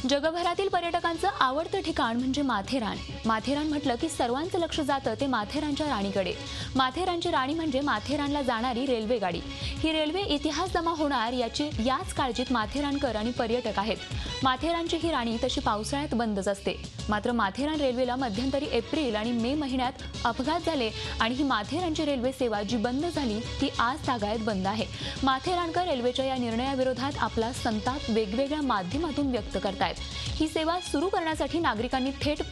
जगभरातील पर्यटकांचं आवडतं ठिकाण म्हणजे माथेरान. माथेरान म्हटलं की सर्वांचं लक्ष जातं ते माथेरानच्या राणीकडे. माथेरानची राणी म्हणजे माथेरानला जाणारी रेल्वे गाडी. ही रेल्वे इतिहास जमा होणार याच काळजीत माथेरानकर आणि पर्यटक आहेत. माथेरानची ही राणी तशी पावसाळ्यात बंदच असते. मात्र माथेरान रेल्वेला मध्यंतरी एप्रिल आणि मे महिन्यात अपघात झाले आणि ही माथेरानची रेल्वे सेवा जी बंद झाली ती आज तागायत बंद आहे. माथेरानकर रेल्वेच्या या निर्णयाविरोधात आपला संताप वेगवेगळ्या माध्यमातून व्यक्त करतात. ही सेवा सुरू करण्यासाठी नागरिकांनी थेट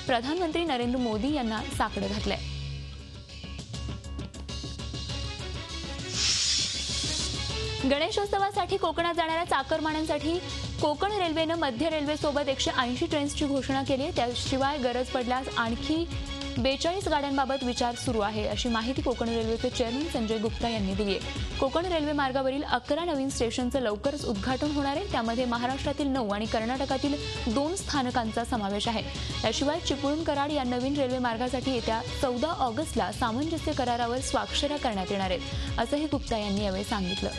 प्रधानमंत्री नरेंद्र मोदी यांना साकडं घातलंय. गणेशोत्सवासाठी कोकणात जाणाऱ्या चाकरमान्यांसाठी कोकण रेल्वेनं मध्य रेल्वेसोबत 180 ट्रेन्सची घोषणा केली आहे. त्याशिवाय गरज पडल्यास आणखी 42 गाड्यांबाबत विचार सुरू आहे, अशी माहिती कोकण रेल्वेचे चेअरमन संजय गुप्ता यांनी दिली आहे. कोकण रेल्वे मार्गावरील 11 नवीन स्टेशनचं लवकरच उद्घाटन होणार आहे. त्यामध्ये महाराष्ट्रातील 9 आणि कर्नाटकातील 2 स्थानकांचा समावेश आहे. त्याशिवाय चिपळूण कराड या नवीन रेल्वे मार्गासाठी येत्या 14 ऑगस्टला सामंजस्य करारावर स्वाक्षऱ्या करण्यात येणार आहेत, असंही गुप्ता यांनी यावेळी सांगितलं.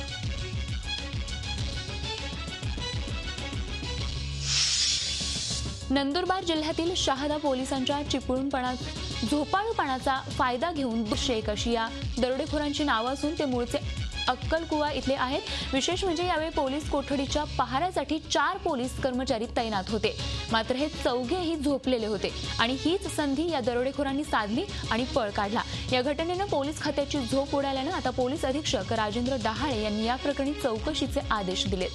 नंदुरबार जिल्ह्यातील शहादा पोलिसांच्या झोपाळूपणाचा फायदा घेऊन शेख अशी या दरोडेखोरांची नावं असून ते मूळचे अक्कलकुवा इथले आहेत. विशेष म्हणजे यावेळी पोलीस कोठडीच्या पहाऱ्यासाठी 4 पोलीस कर्मचारी तैनात होते. मात्र हे चौघेही झोपलेले होते आणि हीच संधी या दरोडेखोरांनी साधली आणि पळ काढला. या घटनेनं पोलीस खात्याची झोप उडाल्यानं आता पोलीस अधीक्षक राजेंद्र डहाळे यांनी या प्रकरणी चौकशीचे आदेश दिलेत.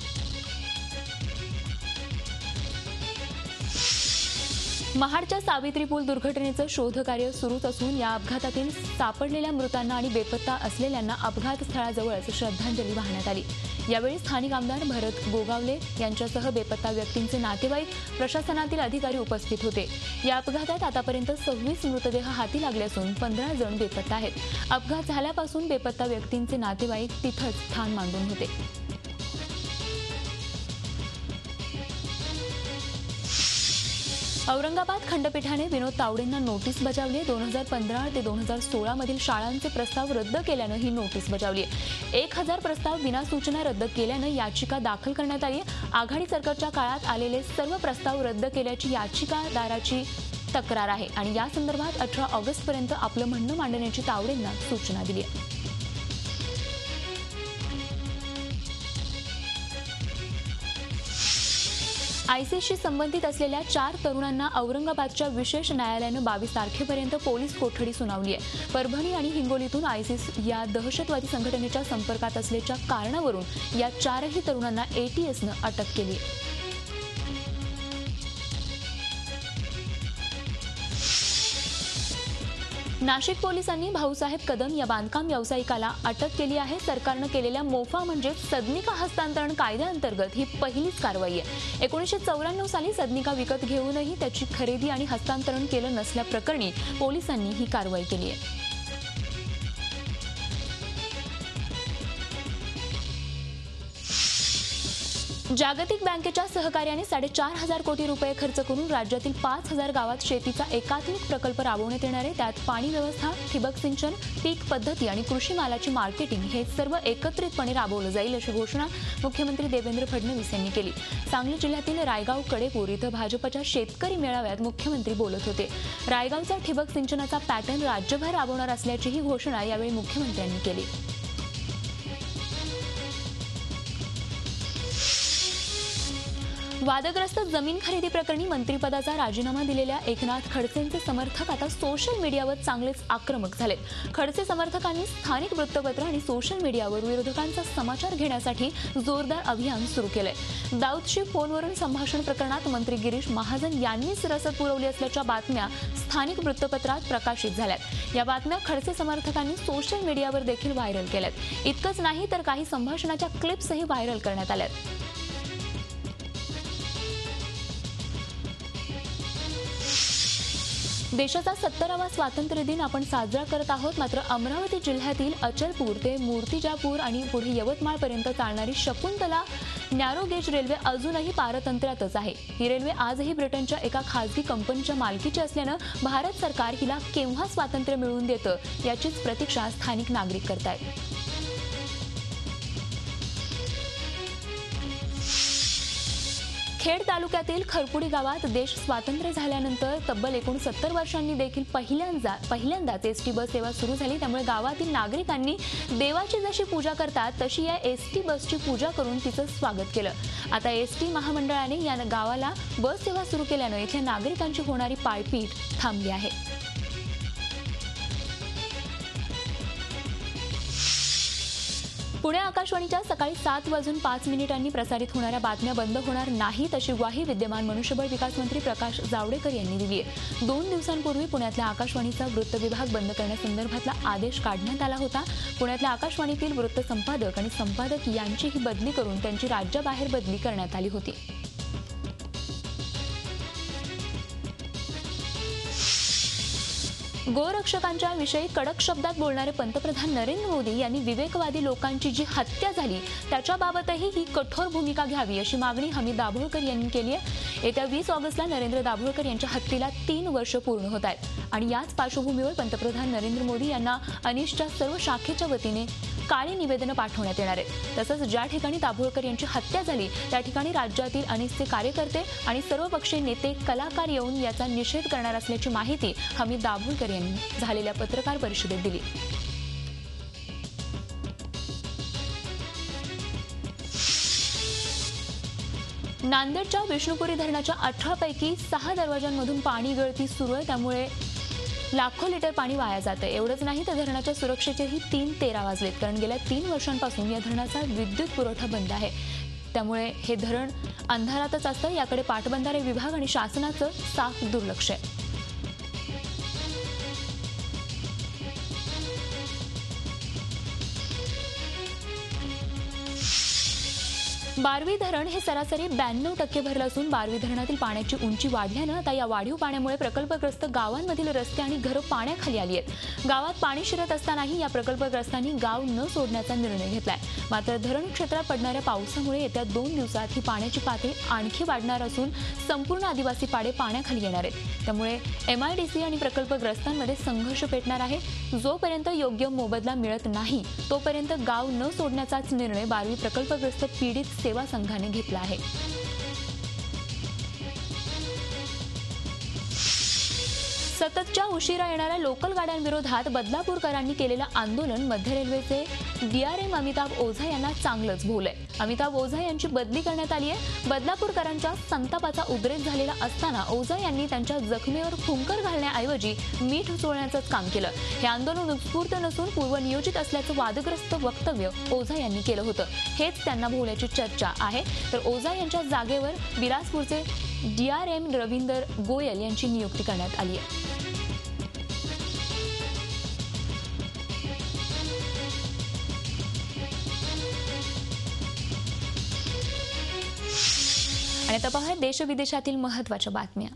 महाडच्या सावित्री पूल दुर्घटनेचं शोधकार्य सुरूच असून या अपघातातील सापडलेल्या मृतांना आणि बेपत्ता असलेल्यांना अपघात स्थळाजवळच श्रद्धांजली वाहण्यात आली. यावेळी स्थानिक आमदार भरत गोगावले यांच्यासह बेपत्ता व्यक्तींचे नातेवाईक, प्रशासनातील अधिकारी उपस्थित होते. या अपघातात आतापर्यंत 26 मृतदेह हाती लागले असून 15 जण बेपत्ता आहेत. अपघात झाल्यापासून बेपत्ता व्यक्तींचे नातेवाईक तिथंच स्थान मांडून होते. औरंगाबाद खंडपीठाने विनोद तावडेंना नोटीस बजावली आहे. 2015 ते 2016 मधील शाळांचे प्रस्ताव रद्द केल्यानं ही नोटीस बजावली आहे. 1000 प्रस्ताव विनासूचना रद्द केल्यानं याचिका दाखल करण्यात आली आहे. आघाडी सरकारच्या काळात आलेले सर्व प्रस्ताव रद्द केल्याची याचिकादाराची तक्रार आहे आणि या संदर्भात 18 ऑगस्टपर्यंत आपलं म्हणणं मांडण्याची तावडेंना सूचना दिली आहे. आयसीसशी संबंधित असलेल्या 4 तरुणांना औरंगाबादच्या विशेष न्यायालयानं 22 तारखेपर्यंत पोलीस कोठडी सुनावली आहे. परभणी आणि हिंगोलीतून आयसीस या दहशतवादी संघटनेच्या संपर्कात असल्याच्या कारणावरून या 4ही तरुणांना एटीएसनं अटक केली आहे. नाशिक पोलिसांनी भाऊसाहेब कदम या बांधकाम व्यावसायिकाला अटक केली आहे. सरकारनं केलेल्या मोफा म्हणजे सदनिका हस्तांतरण कायद्याअंतर्गत ही पहिलीच कारवाई आहे. 1994 साली सदनिका विकत घेऊनही त्याची खरेदी आणि हस्तांतरण केलं नसल्याप्रकरणी पोलिसांनी ही कारवाई केली आहे. जागतिक बँकेच्या सहकार्याने 4,500 कोटी रुपये खर्च करून राज्यातील 5,000 गावात शेतीचा एकात्मिक प्रकल्प राबवण्यात येणार आहे. त्यात पाणी व्यवस्था, ठिबक सिंचन, पीक पद्धती आणि कृषी मालाची मार्केटिंग हे सर्व एकत्रितपणे राबवलं जाईल, अशी घोषणा मुख्यमंत्री देवेंद्र फडणवीस यांनी केली. सांगली जिल्ह्यातील रायगाव कडेपूर इथं भाजपच्या शेतकरी मेळाव्यात मुख्यमंत्री बोलत होते. रायगावचा ठिबक सिंचनाचा पॅटर्न राज्यभर राबवणार असल्याचीही घोषणा यावेळी मुख्यमंत्र्यांनी केली. वादग्रस्त जमीन खरेदी प्रकरणी मंत्रिपदाचा राजीनामा दिलेल्या एकनाथ खडसेंचे समर्थक आता सोशल मीडियावर चांगलेच आक्रमक झालेत. खडसे समर्थकांनी स्थानिक वृत्तपत्र आणि सोशल मीडियावर विरोधकांचा समाचार घेण्यासाठी जोरदार अभियान सुरू केलंय. दाऊदशी फोनवरून संभाषण प्रकरणात मंत्री गिरीश महाजन यांनीच रसद पुरवली असल्याच्या बातम्या स्थानिक वृत्तपत्रात प्रकाशित झाल्यात. या बातम्या खडसे समर्थकांनी सोशल मीडियावर देखील व्हायरल केल्यात. इतकंच नाही तर काही संभाषणाच्या क्लिप्सही व्हायरल करण्यात आल्यात. देशाचा 70वा स्वातंत्र्य दिन आपण साजरा करत आहोत. मात्र अमरावती जिल्ह्यातील अचलपूर ते मूर्तिजापूर आणि पुढे यवतमाळपर्यंत चालणारी शकुंतला नॅरो गेज रेल्वे अजूनही पारतंत्र्यातच आहे. ही रेल्वे आजही ब्रिटनच्या एका खासगी कंपनीच्या मालकीची असल्यानं भारत सरकार हिला केव्हा स्वातंत्र्य मिळवून देतं याचीच प्रतीक्षा स्थानिक नागरिक करतायत. खेड तालुक्यातील खरपुडी गावात देश स्वातंत्र्य झाल्यानंतर तब्बल 69 वर्षांनी देखील पहिल्यांदाच एसटी बस सेवा सुरू झाली। त्यामुळे गावातील नागरिकांनी देवाची जशी पूजा करतात तशी या एसटी बसची पूजा करून तिचं स्वागत केलं। आता एसटी महामंडळाने या गावाला बस सेवा सुरू केल्याने इथल्या नागरिकांची होणारी पायपीट थांबली आहे। पुणे आकाशवाणीच्या सकाळी 7:05 प्रसारित होणाऱ्या बातम्या बंद होणार नाहीत अशी ग्वाही विद्यमान मनुष्यबळ विकास मंत्री प्रकाश जावडेकर यांनी दिली आहे। 2 दिवसांपूर्वी पुण्यातल्या आकाशवाणीचा वृत्त विभाग बंद करण्यासंदर्भातला आदेश काढण्यात आला होता। पुण्यातल्या आकाशवाणीतील वृत्त संपादक आणि संपादक यांचीही बदली करून त्यांची राज्याबाहेर बदली करण्यात आली होती। गोरक्षकांच्या विषयी कडक शब्दात बोलणारे पंतप्रधान नरेंद्र मोदी यांनी विवेकवादी लोकांची जी हत्या झाली त्याच्याबाबतही ही कठोर भूमिका घ्यावी अशी मागणी हमीद दाभोळकर यांनी केली आहे। येत्या 20 ऑगस्टला नरेंद्र दाभोळकर यांच्या हत्येला 3 वर्ष पूर्ण होत आहेत आणि याच पार्श्वभूमीवर पंतप्रधान नरेंद्र मोदी यांना अनिशच्या सर्व शाखेच्या वतीने काळी निवेदनं पाठवण्यात येणार आहेत। तसंच ज्या ठिकाणी दाभोळकर यांची हत्या झाली त्या ठिकाणी राज्यातील अनिसचे कार्यकर्ते आणि सर्वपक्षीय नेते कलाकार येऊन याचा निषेध करणार असल्याची माहिती हमीद दाभोळकर यांनी झालेल्या पत्रकार परिषदेत दिली। नांदेडच्या विष्णुपुरी धरणाच्या 18 पैकी 6 दरवाजांमधून पाणी गळती सुरू आहे। त्यामुळे लाखो लिटर पाणी वाया जाते। एवढंच नाही तर धरणाच्या सुरक्षेचेही 3:13 वाजलेत, कारण गेल्या 3 वर्षांपासून या धरणाचा विद्युत पुरवठा बंद आहे। त्यामुळे हे धरण अंधारातच असतं। याकडे पाटबंधारे विभाग आणि शासनाचं साफ दुर्लक्ष आहे। बारवी धरण हे सरासरी 92% भरलं असून बारवी धरणातील पाण्याची उंची वाढल्यानं आता या वाढीव पाण्यामुळे प्रकल्पग्रस्त गावांमधील रस्ते आणि घरं पाण्याखाली आली आहेत। गावात पाणी शिरत असतानाही या प्रकल्पग्रस्तांनी गाव न सोडण्याचा निर्णय घेतलाय। मात्र धरण क्षेत्रात पडणाऱ्या पावसामुळे येत्या 2 दिवसात ही पाण्याची पातळी आणखी वाढणार असून संपूर्ण आदिवासी पाडे पाण्याखाली येणार आहेत। त्यामुळे MIDC आणि प्रकल्पग्रस्तांमध्ये संघर्ष पेटणार आहे। जोपर्यंत योग्य मोबदला मिळत नाही तोपर्यंत गाव न सोडण्याचाच निर्णय बारवी प्रकल्पग्रस्त पीडित सेवा संघाने घेतला आहे। सततच्या उशिरा येणाऱ्या लोकल गाड्यांविरोधात बदलापूरकरांनी केलेलं आंदोलन मध्य रेल्वेचे DRM अमिताभ ओझा यांना चांगलंच भोवलंय। अमिताभ ओझा यांची बदली करण्यात आली आहे। बदलापूरकरांच्या संतापाचा उद्रेक झालेला असताना ओझा यांनी त्यांच्या जखमेवर फुंकर घालण्याऐवजी मीठ चोळण्याचंच काम केलं। हे आंदोलन उत्स्फूर्त नसून पूर्वनियोजित असल्याचं वादग्रस्त वक्तव्य ओझा यांनी केलं होतं। हेच त्यांना भोवल्याची चर्चा आहे। तर ओझा यांच्या जागेवर बिलासपूरचे DRM रवींदर गोयल यांची नियुक्ती करण्यात आली आहे। आणि आता पहा देश विदेशातील महत्त्वाच्या बातम्या।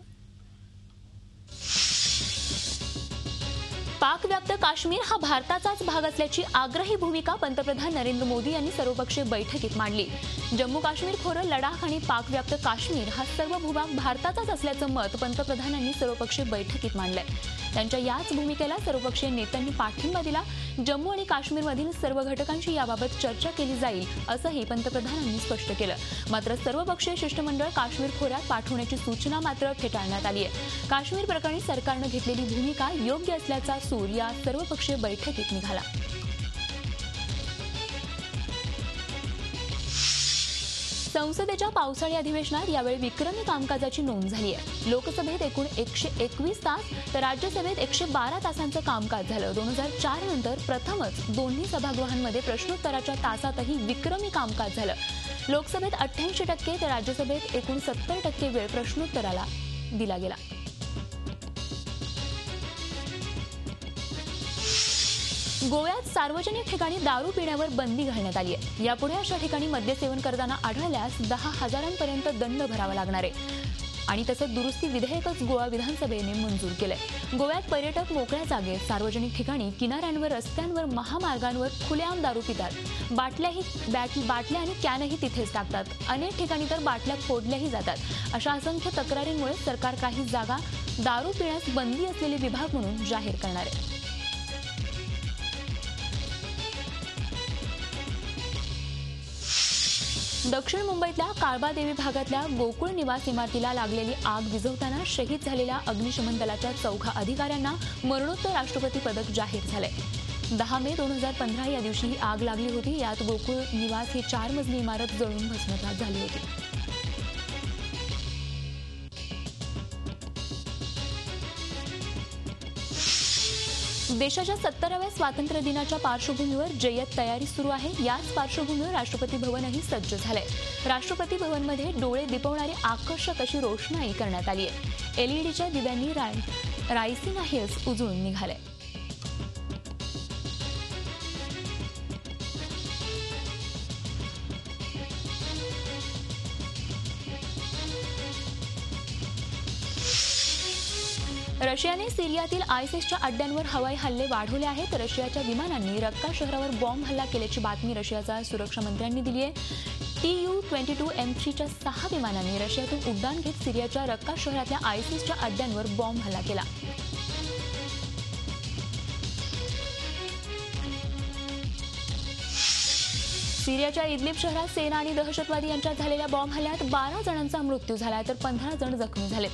पाकव्याप्त काश्मीर हा भारताचाच भाग असल्याची आग्रही भूमिका पंतप्रधान नरेंद्र मोदी यांनी सर्वपक्षीय बैठकीत मांडली। जम्मू काश्मीर खोरं, लडाख आणि पाकव्याप्त काश्मीर हा सर्व भूभाग भारताचाच असल्याचं मत पंतप्रधानांनी सर्वपक्षीय बैठकीत मांडलंय। त्यांच्या याच भूमिकेला सर्वपक्षीय नेत्यांनी पाठिंबा दिला। जम्मू आणि काश्मीरमधील सर्व घटकांशी याबाबत चर्चा केली जाईल असंही पंतप्रधानांनी स्पष्ट केलं। मात्र सर्वपक्षीय शिष्टमंडळ काश्मीर खोऱ्यात पाठवण्याची सूचना मात्र फेटाळण्यात आली आहे। काश्मीर प्रकरणी सरकारनं घेतलेली भूमिका योग्य असल्याचा सूर या सर्वपक्षीय बैठकीत निघाला। संसदेच्या पावसाळी अधिवेशनात यावेळी विक्रमी कामकाजाची नोंद झाली आहे। लोकसभेत एकूण 121 तास तर राज्यसभेत 112 तासांचं कामकाज झालं। 2004 नंतर प्रथमच दोन्ही सभागृहांमध्ये प्रश्नोत्तराच्या तासातही विक्रमी कामकाज झालं। लोकसभेत 88% तर राज्यसभेत एकूण 70% वेळ प्रश्नोत्तराला दिला गेला। गोव्यात सार्वजनिक ठिकाणी दारू पिण्यावर बंदी घालण्यात आली आहे। यापुढे अशा ठिकाणी मद्यसेवन करताना आढळल्यास 10,000पर्यंत दंड भरावा लागणार आहे। आणि तसं दुरुस्ती विधेयकच गोवा विधानसभेने मंजूर केलंय। गोव्यात पर्यटक मोकळ्या जागेत, सार्वजनिक ठिकाणी, किनाऱ्यांवर, रस्त्यांवर, महामार्गांवर खुलेआम दारू पितात। बाटल्या आणि कॅनही तिथेच टाकतात। अनेक ठिकाणी तर बाटल्या फोडल्याही जातात। अशा असंख्य तक्रारींमुळे सरकार काही जागा दारू पिण्यास बंदी असलेले विभाग म्हणून जाहीर करणार आहे। दक्षिण मुंबईतल्या काळबादेवी भागातल्या गोकुळ निवास इमारतीला लागलेली आग विझवताना शहीद झालेल्या अग्निशमन दलाच्या 4 अधिकाऱ्यांना मरणोत्तर राष्ट्रपती पदक जाहीर झालंय। 10 मे 2015 या दिवशी ही आग लागली होती। यात गोकुळ निवास ही 4 मजली इमारत जळून भस्मसात झाली होती। देशाच्या 70व्या स्वातंत्र्य दिनाच्या पार्श्वभूमीवर जय्यत तयारी सुरू आहे। याच पार्श्वभूमीवर राष्ट्रपती भवनही सज्ज झालंय। राष्ट्रपती भवनमध्ये डोळे दिपवणारी आकर्षक अशी रोषणाई करण्यात आली आहे। एलईडीच्या दिव्यांनी रायसीना हिल्स उजळून निघाले। रशियाने सिरियातील आयसिसच्या अड्ड्यांवर हवाई हल्ले वाढवले आहेत। रशियाच्या विमानांनी रक्का शहरावर बॉम्ब हल्ला केल्याची बातमी रशियाच्या सुरक्षा मंत्र्यांनी दिली आहे। TU-22M3च्या 6 विमानांनी रशियातून उड्डाण घेत सिरियाच्या रक्का शहरातल्या आयसिसच्या अड्ड्यांवर बॉम्ब हल्ला केला। सिरियाच्या इदलिब शहरात सेना आणि दहशतवादी यांच्यात झालेल्या बॉम्ब हल्ल्यात 12 जणांचा मृत्यू झाला तर 15 जण जखमी झाले।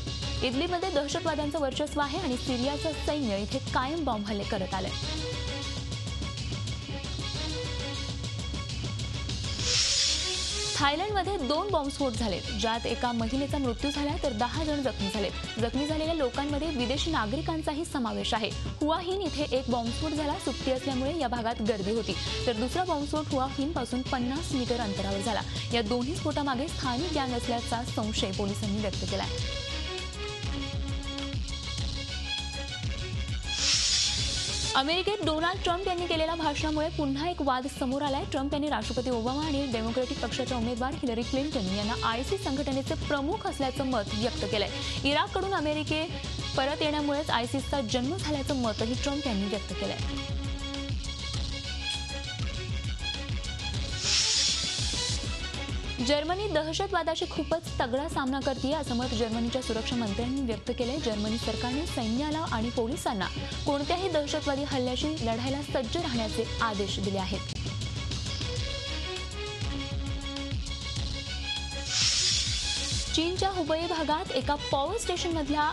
इदलिबमध्ये दहशतवाद्यांचं वर्चस्व आहे आणि सिरियाचं सैन्य इथे कायम बॉम्ब हल्ले करत आले। थायलंडमध्ये 2 बॉम्बस्फोट झाले, ज्यात एका महिलेचा मृत्यू झाला तर 10 जण जखमी झाले। जखमी झालेल्या लोकांमध्ये विदेशी नागरिकांचाही समावेश आहे। हुआहिन इथे एक बॉम्बस्फोट झाला। सुट्टी असल्यामुळे या भागात गर्दी होती, तर दुसरा बॉम्बस्फोट हुआहिन पासून 50 मीटर अंतरावर झाला। या दोन्ही स्फोटामागे स्थानिक गँग असल्याचा संशय पोलिसांनी व्यक्त केला आहे। अमेरिकेत डोनाल्ड ट्रम्प यांनी केलेल्या भाषणामुळे पुन्हा एक वाद समोर आलाय। ट्रम्प यांनी राष्ट्रपती ओबामा आणि डेमोक्रॅटिक पक्षाच्या उमेदवार हिलरी क्लिंटन यांना आयसिस संघटनेचे प्रमुख असल्याचं मत व्यक्त केलंय। इराककडून अमेरिकेत परत येण्यामुळेच आयसिसचा जन्म झाल्याचं मतही ट्रम्प यांनी व्यक्त केलंय। जर्मनी दहशतवादाशी खूपच तगडा सामना करते असं मत जर्मनीच्या सुरक्षा मंत्र्यांनी व्यक्त केले। जर्मनी सरकारने सैन्याला आणि पोलिसांना कोणत्याही दहशतवादी हल्ल्याशी लढायला सज्ज राहण्याचे आदेश दिले आहेत। चीनच्या हुबेई भागात एका पॉवर स्टेशनमधल्या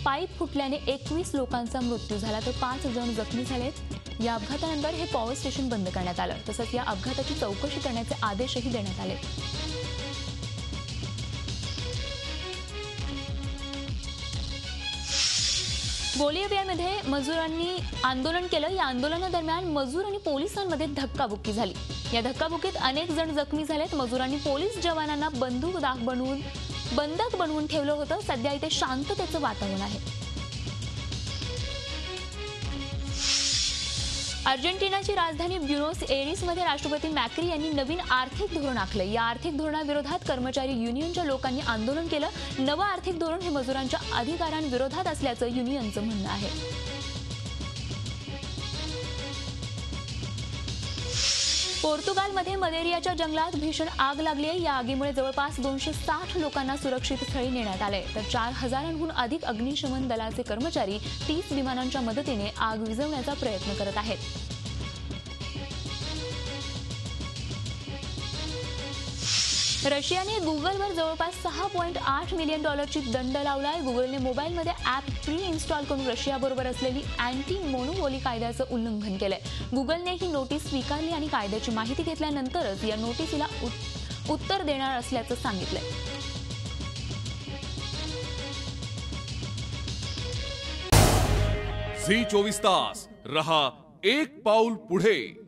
पाईप फुटल्याने 21 लोकांचा मृत्यू झाला तर 5 जण जखमी झालेत। या अपघातानंतर हे पॉवर स्टेशन बंद करण्यात आलं, तसंच या अपघाताची चौकशी करण्याचे आदेशही देण्यात आले। बोलिव्हियामध्ये मजुरांनी आंदोलन केलं। या आंदोलनादरम्यान मजूर आणि पोलिसांमध्ये धक्काबुक्की झाली। या धक्काबुक्कीत अनेक जण जखमी झालेत। मजुरांनी पोलीस जवानांना बंदक बनवून ठेवलं होतं। सध्या इथे शांततेचं वातावरण आहे। अर्जेंटिनाची राजधानी ब्युनोस एरिसमध्ये राष्ट्रपती मॅक्री यांनी नवीन आर्थिक धोरण आखलं। या आर्थिक धोरणाविरोधात कर्मचारी युनियनच्या लोकांनी आंदोलन केलं। नवं आर्थिक धोरण हे मजुरांच्या अधिकारांविरोधात असल्याचं युनियनचं म्हणणं आहे। पोर्तुगालमध्ये मलेरियाच्या जंगलात भीषण आग लागली आहे। या आगीमुळे जवळपास 260 लोकांना सुरक्षित स्थळी नेण्यात आले तर 4000हून अधिक अग्निशमन दलाचे कर्मचारी 30 विमानांच्या मदतीने आग विझवण्याचा प्रयत्न करत आहेत। रशियाने गुगलवर जवळपास $6.8 मिलियन दंड लावलाय। गुगलने मोबाईलमध्ये ॲप प्री इन्स्टॉल करून रशियाबरोबर असलेली अँटी मोनोपोली कायद्याचं उल्लंघन केलंय। गुगलने ही नोटीस स्वीकारली आणि कायद्याची माहिती घेतल्यानंतरच या नोटीसीला उत्तर देणार असल्याचं सांगितलंय। झी 24 तास रहा एक पाऊल पुढे।